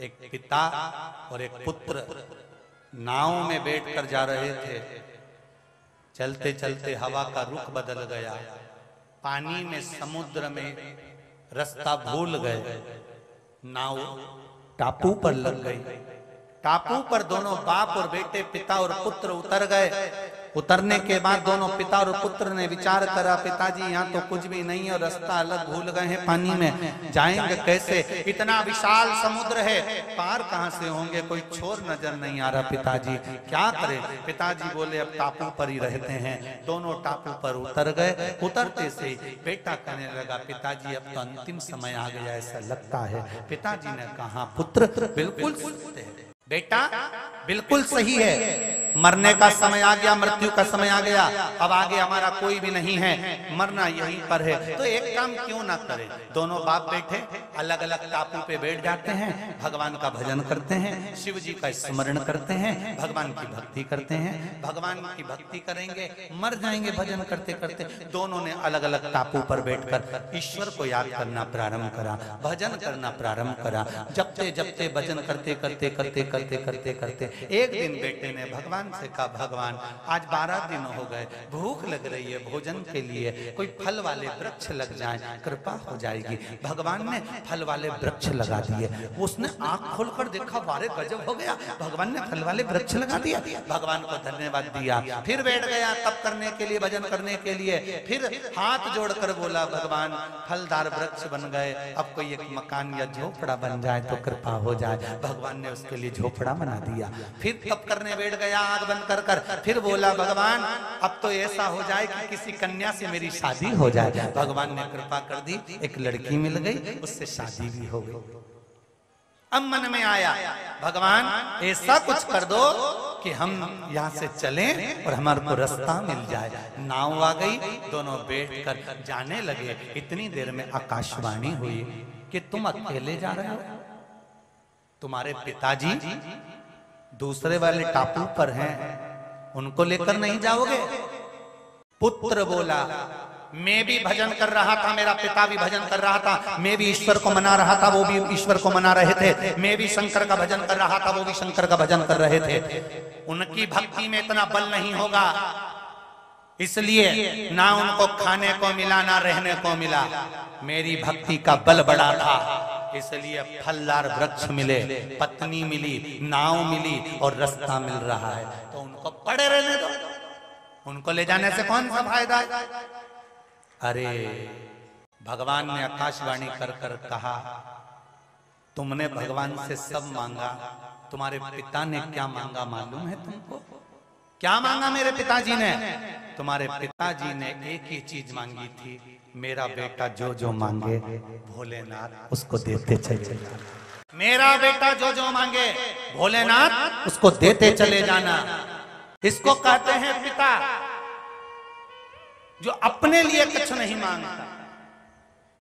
एक पिता और एक पुत्र नाव में बैठकर जा रहे थे। चलते चलते हवा का रुख बदल गया, पानी में समुद्र में रास्ता भूल गए, नाव टापू पर लग गई। टापू पर दोनों बाप और बेटे पिता और पुत्र उतर गए। उतरने के बाद दोनों पिता और पुत्र ने विचार करा, पिताजी यहाँ तो कुछ भी नहीं है और रास्ता अलग भूल गए हैं, पानी में जाएंगे कैसे? इतना विशाल समुद्र है, पार कहाँ से होंगे? कोई छोर नजर नहीं आ रहा, पिताजी क्या करें? पिताजी बोले अब टापू पर ही रहते हैं। दोनों टापू पर उतर गए। उतरते से बेटा कहने लगा, पिताजी अब तो अंतिम समय आ गया ऐसा लगता है। पिताजी ने कहा, पुत्र बिल्कुल सत्य है बेटा, बिल्कुल सही है, मरने का समय आ गया, मृत्यु का समय आ गया, अब आगे हमारा कोई भी नहीं है, मरना यहीं पर है। तो एक काम क्यों ना करें? दोनों बाप बेटे अलग अलग टापू पे बैठ जाते हैं, भगवान का भजन करते हैं, शिव जी का स्मरण करते हैं, भगवान की भक्ति करते हैं। भगवान की भक्ति करेंगे, मर जाएंगे भजन करते करते। दोनों ने अलग अलग टापू पर बैठकर ईश्वर को याद करना प्रारंभ करा, भजन करना प्रारंभ करा। जपते जपते भजन करते करते करते करते करते करते एक दिन बेटे ने भगवान से कहा, भगवान आज 12 दिन हो गए, भूख लग रही है, भोजन के लिए कोई फल वाले वृक्ष लग जाए, कृपा हो जाएगी। भगवान ने फल वाले वृक्ष लगा दिए। उसने आंख खोलकर देखा, बारे गजब हो गया, भगवान ने फल वाले वृक्ष लगा दिया। भगवान को धन्यवाद दिया, फिर बैठ गया तप करने के लिए, भजन करने के लिए। फिर हाथ जोड़कर बोला, भगवान फलदार वृक्ष बन गए, अब कोई एक मकान या झोपड़ा बन जाए तो कृपा हो जाए। भगवान ने उसके लिए झोपड़ा बना दिया। फिर तप करने बैठ गया आग बंद कर कर। फिर बोला, भगवान अब तो ऐसा हो जाए कि किसी कन्या से मेरी शादी हो जाए। भगवान ने कृपा कर दी, एक लड़की मिल गई, उससे शादी भी हो गई। अब मन में आया, भगवान ऐसा कुछ कर दो कि हम यहाँ से चलें और हमारे को रास्ता मिल जाए। नाव आ गई, दोनों बैठकर जाने लगे। इतनी देर में आकाशवाणी हुई कि तुम अकेले जा रहे हो, तुम्हारे पिताजी दूसरे वाले टापू पर हैं, उनको लेकर नहीं जाओगे? पुत्र बोला, मैं भी भजन कर रहा था, मेरा पिता भी भजन कर रहा था, मैं भी ईश्वर को मना रहा था, वो भी ईश्वर को मना रहे थे, मैं भी शंकर का भजन कर रहा था, वो भी शंकर का भजन कर रहे थे। उनकी भक्ति में इतना बल नहीं होगा, इसलिए ना उनको खाने को मिला ना रहने को मिला। मेरी भक्ति का बल बड़ा था, इसलिए फलदार वृक्ष मिले, पत्नी मिली, नाव मिली और रास्ता मिल रहा है। तो उनको पड़े रहने दो, उनको ले जाने से कौन सा फायदा है? अरे भगवान ने आकाशवाणी कर कर कहा, तुमने भगवान से सब मांगा, तुम्हारे पिता ने क्या मांगा मालूम है तुमको? क्या मांगा मेरे पिताजी ने? तुम्हारे पिताजी ने एक ही चीज मांगी थी, मेरा बेटा जो जो मांगे भोलेनाथ उसको देते चले जाना। मेरा बेटा जो जो मांगे भोलेनाथ उसको देते चले जाना। इसको कहते हैं पिता जो अपने लिए कुछ नहीं मांगता,